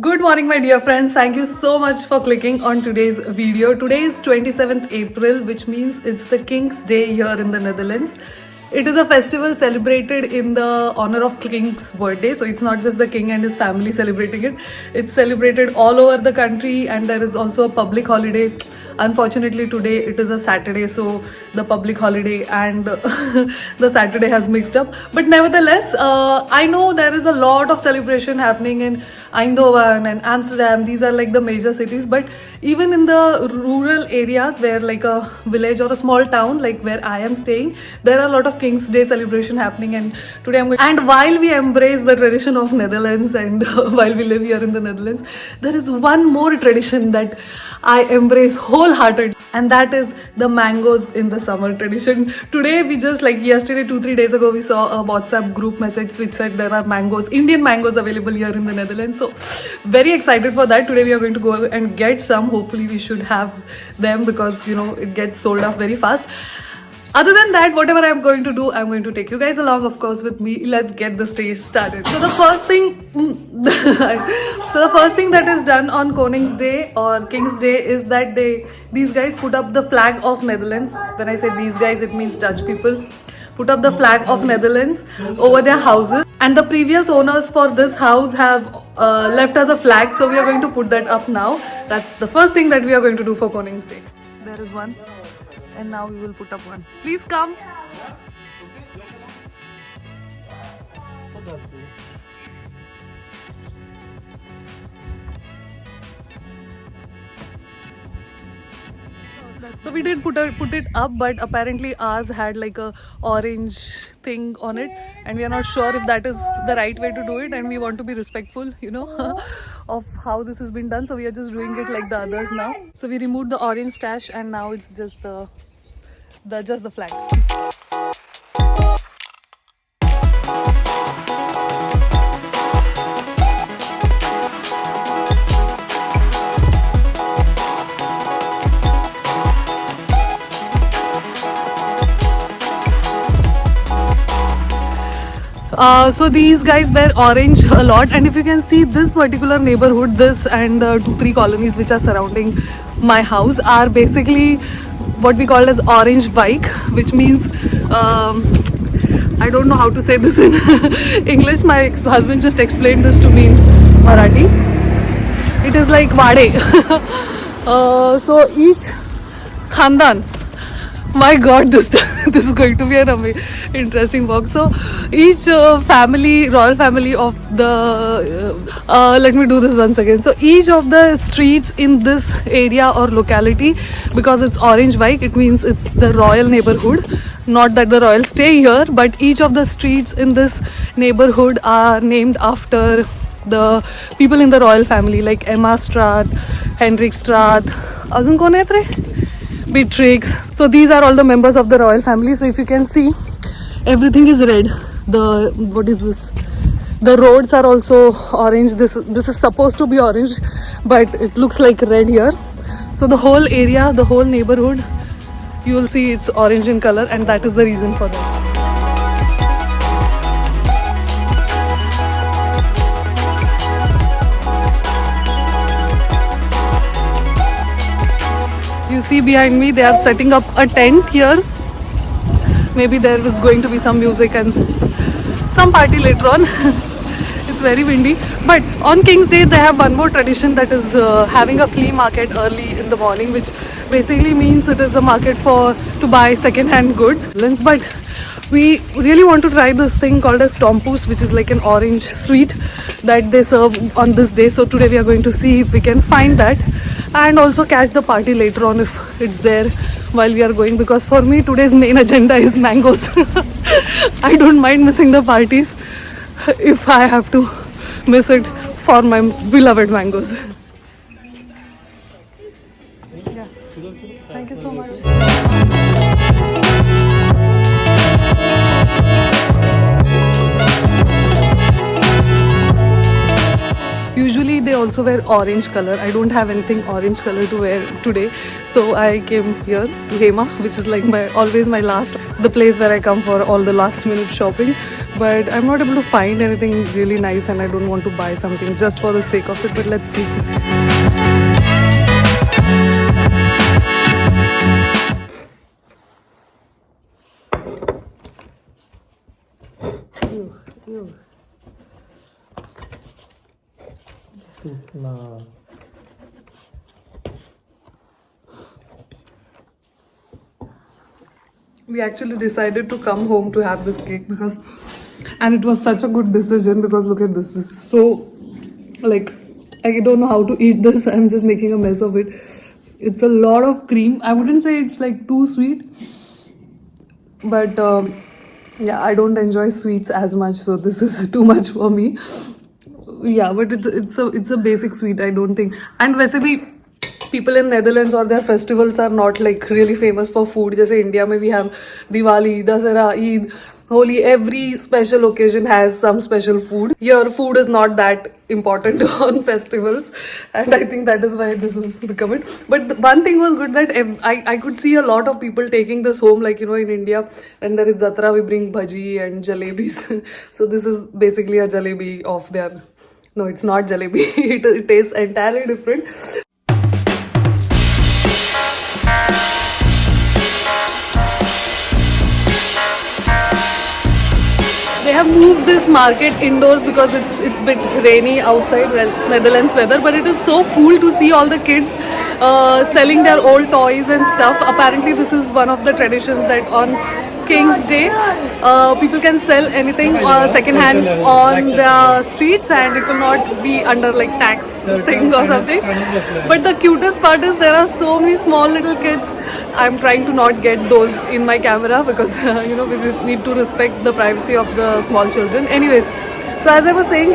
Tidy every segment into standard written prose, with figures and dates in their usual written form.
Good morning, my dear friends. Thank you so much for clicking on today's video. Today is 27th April, which means it's the King's Day here in the Netherlands. It is a festival celebrated in the honor of King's birthday. So it's not just the king and his family celebrating it. It's celebrated all over the country, and there is also a public holiday. Unfortunately, today it is a Saturday, so the public holiday and the Saturday has mixed up. But nevertheless, I know there is a lot of celebration happening in Eindhoven and Amsterdam. These are like the major cities, but even in the rural areas where like a village or a small town like where I am staying, there are a lot of King's Day celebration happening. And today I'm going, and while we embrace the tradition of Netherlands and while we live here in the Netherlands, there is one more tradition that I embrace wholeheartedly, and that is the mangoes in the summer tradition. Today we just like yesterday, 2-3 days ago, we saw a WhatsApp group message which said there are mangoes, Indian mangoes available here in the Netherlands. So very excited for that. Today we are going to go and get some. Hopefully we should have them because it gets sold off very fast. Other than that, whatever I'm going to do, I'm going to take you guys along, of course, with me. Let's get the stage started. So the first thing that is done on Koning's Day or King's Day is that these guys put up the flag of Netherlands. When I say these guys, it means Dutch people. Put up the flag of Netherlands over their houses, and the previous owners for this house have left us a flag, so we are going to put that up now. That's the first thing that we are going to do for Koning's Day. There is one. And now we will put up one. Please come. So we did put it up, but apparently ours had like a orange thing on it, and we are not sure if that is the right way to do it, and we want to be respectful, of how this has been done. So we are just doing it like the others now. So we removed the orange stash, and now it's just the flag. So these guys wear orange a lot, and if you can see this particular neighborhood, this and the 2-3 colonies which are surrounding my house are basically what we call as orange Vaik, which means I don't know how to say this in English. My husband just explained this to me in Marathi. It is like Vade. So each Khandan, my god, this is going to be an interesting walk. So each royal family of the let me do this once again. So each of the streets in this area or locality, because it's orange Vaik, it means it's the royal neighborhood. Not that the royals stay here, but each of the streets in this neighborhood are named after the people in the royal family, like Emma Straat, Henrik Straat, Azun kon hai re? Beatrix. So these are all the members of the royal family. So if you can see, everything is red. What is this? The roads are also orange. This is supposed to be orange, but it looks like red here. So the whole area, the whole neighborhood, you will see it's orange in color, and that is the reason for that. You see behind me, they are setting up a tent here. Maybe there is going to be some music and some party later on. It's very windy. But on King's Day, they have one more tradition, that is having a flea market early in the morning, which basically means it is a market to buy second-hand goods. But we really want to try this thing called as Tompoes, which is like an orange sweet that they serve on this day. So today we are going to see if we can find that, and also catch the party later on if it's there while we are going, because for me today's main agenda is mangoes. I don't mind missing the parties if I have to miss it for my beloved mangoes. Yeah. Thank you so much. Usually they also wear orange color. I don't have anything orange color to wear today, so I came here to Hema, which is like always my last. the place where I come for all the last minute shopping. But I'm not able to find anything really nice, and I don't want to buy something just for the sake of it. But let's see. Ew. We actually decided to come home to have this cake because, and it was such a good decision because look at this. This is so, like, I don't know how to eat this. I'm just making a mess of it. It's a lot of cream. I wouldn't say it's like too sweet, but yeah, I don't enjoy sweets as much, so this is too much for me. Yeah, but it's a basic sweet, I don't think. And वैसे भी people in Netherlands or their festivals are not like really famous for food. जैसे India में we have Diwali, Dasara, Eid, Holi. Every special occasion has some special food. Here, food is not that important on festivals, and I think that is why this has become it. But one thing was good that I could see a lot of people taking this home, like you know, in India, and there is Jatra, we bring bhaji and jalebis. So this is basically a jalebi of their. No, it's not jalebi. It tastes entirely different. They have moved this market indoors because it's a bit rainy outside, well, Netherlands weather, but it is so cool to see all the kids selling their old toys and stuff. Apparently this is one of the traditions that on King's Day people can sell anything second hand on the streets, and it will not be under like tax thing or something. But the cutest part is there are so many small little kids. I'm trying to not get those in my camera because you know, we need to respect the privacy of the small children. Anyways, so as I was saying,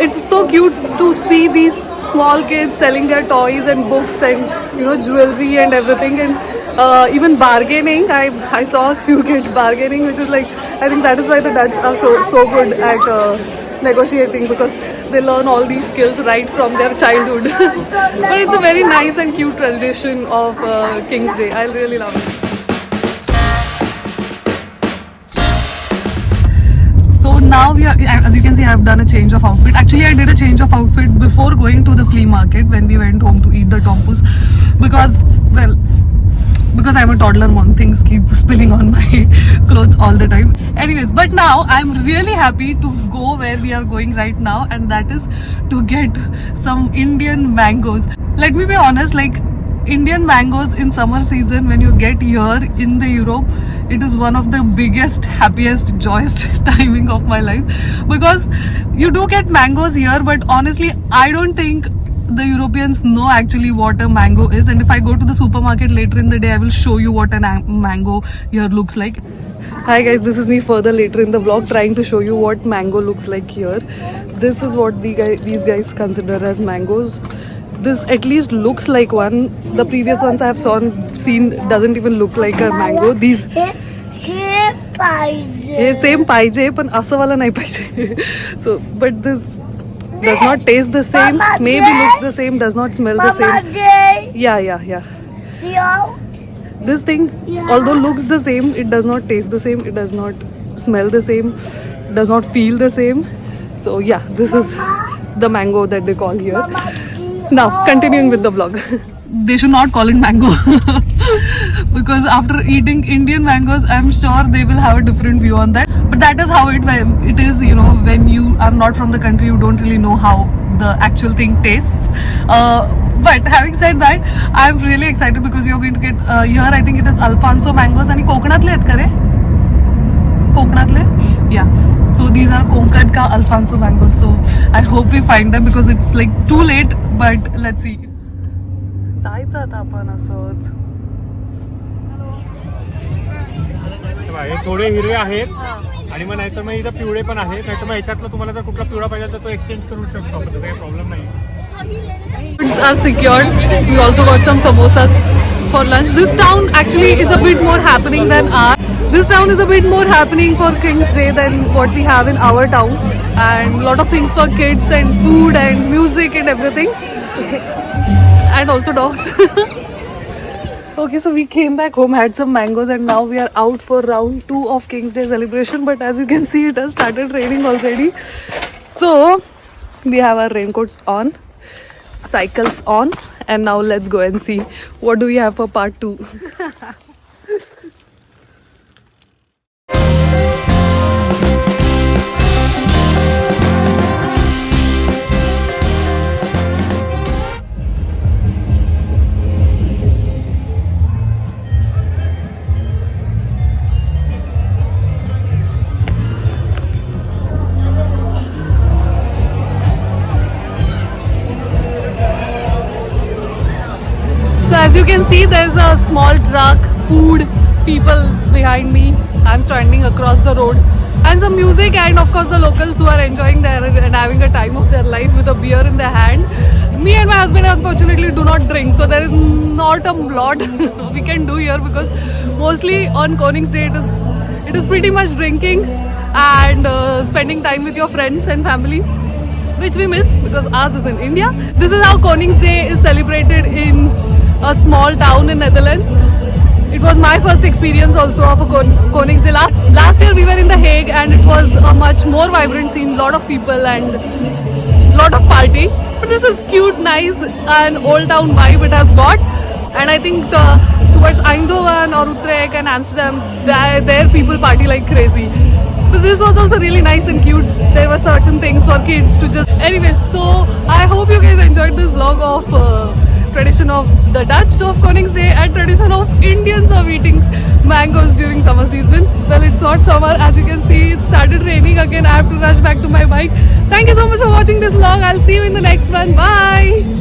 it's so cute to see these small kids selling their toys and books and you know, jewelry and everything, and even bargaining. I saw a few kids bargaining, which is like, I think that is why the Dutch are so good at negotiating, because they learn all these skills right from their childhood. But it's a very nice and cute tradition of King's Day. I really love it. So now we are, as you can see, I have done a change of outfit. Actually, I did a change of outfit before going to the flea market when we went home to eat the tompus, because, well, because I'm a toddler, one things keep spilling on my clothes all the time. Anyways, but now I'm really happy to go where we are going right now, and that is to get some Indian mangoes. Let me be honest, like Indian mangoes in summer season, when you get here in the Europe, it is one of the biggest, happiest, joyous timing of my life, because you do get mangoes here, but honestly I don't think the Europeans know actually what a mango is. And if I go to the supermarket later in the day, I will show you what a mango here looks like. Hi guys, this is me further later in the vlog trying to show you what mango looks like here. This is what these guys consider as mangoes. This at least looks like one. The previous ones I have seen doesn't even look like a mango. These same पाहिजे पण असं वाला नाही पाहिजे. So but this does not taste the same, maybe looks the same, does not smell the same. Yeah. This thing, although looks the same, it does not taste the same, it does not smell the same, does not feel the same. So yeah, this is the mango that they call here. Now continuing with the vlog. They should not call it mango because after eating Indian mangoes, I'm sure they will have a different view on that. But that is how it is, you know, when you are not from the country, you don't really know how the actual thing tastes. But having said that, I'm really excited because you're going to get here, I think it is Alfonso mangoes. And Kokanatli आहेत का रे? Kokanatli? Yeah. So these are Konkan ka Alfonso mangoes. So I hope we find them because it's like too late. But let's see. जायचं आता आपण असंच. थोडे हिरवे आहेत आणि मग नाहीतर मग इथं पिवळे पण आहेत, नाहीतर मग याच्यातलं तुम्हाला जर कुठला पिवळा पाहिजे तर तो एक्सचेंज करू शकतो आपण, काही प्रॉब्लेम नाही. Foods are secured. We also got some samosas for lunch. This town actually is a bit more happening than ours. This town is a bit more happening for King's Day than what we have in our town, and a lot of things for kids and food and music and everything, and also dogs. Okay, so we came back home, had some mangoes, and now we are out for round 2 of King's Day celebration. But as you can see, it has started raining already. So we have our raincoats on, cycles on, and now let's go and see what do we have for part 2. So as you can see, there's a small truck, food, people behind me. I'm standing across the road, and some music, and of course the locals who are enjoying their and having a time of their life with a beer in their hand. Me and my husband unfortunately do not drink, so there is not a lot we can do here, because mostly on Konings Day it is pretty much drinking and spending time with your friends and family, which we miss because ours is in India. This is how Konings Day is celebrated in a small town in Netherlands. It was my first experience also of a Konings Day. Last year we were in The Hague, and it was a much more vibrant scene, lot of people and lot of party. But this is cute, nice and old town vibe it has got. And I think towards Eindhoven or Utrecht and Amsterdam, there people party like crazy. So this was also really nice and cute. There were certain things for kids to just... Anyways, so I hope you guys enjoyed this vlog of tradition of the Dutch of Konings Day and tradition of Indians of eating mangoes during summer season. Well, it's not summer. As you can see, it started raining again. I have to rush back to my bike. Thank you so much for watching this vlog. I'll see you in the next one. Bye.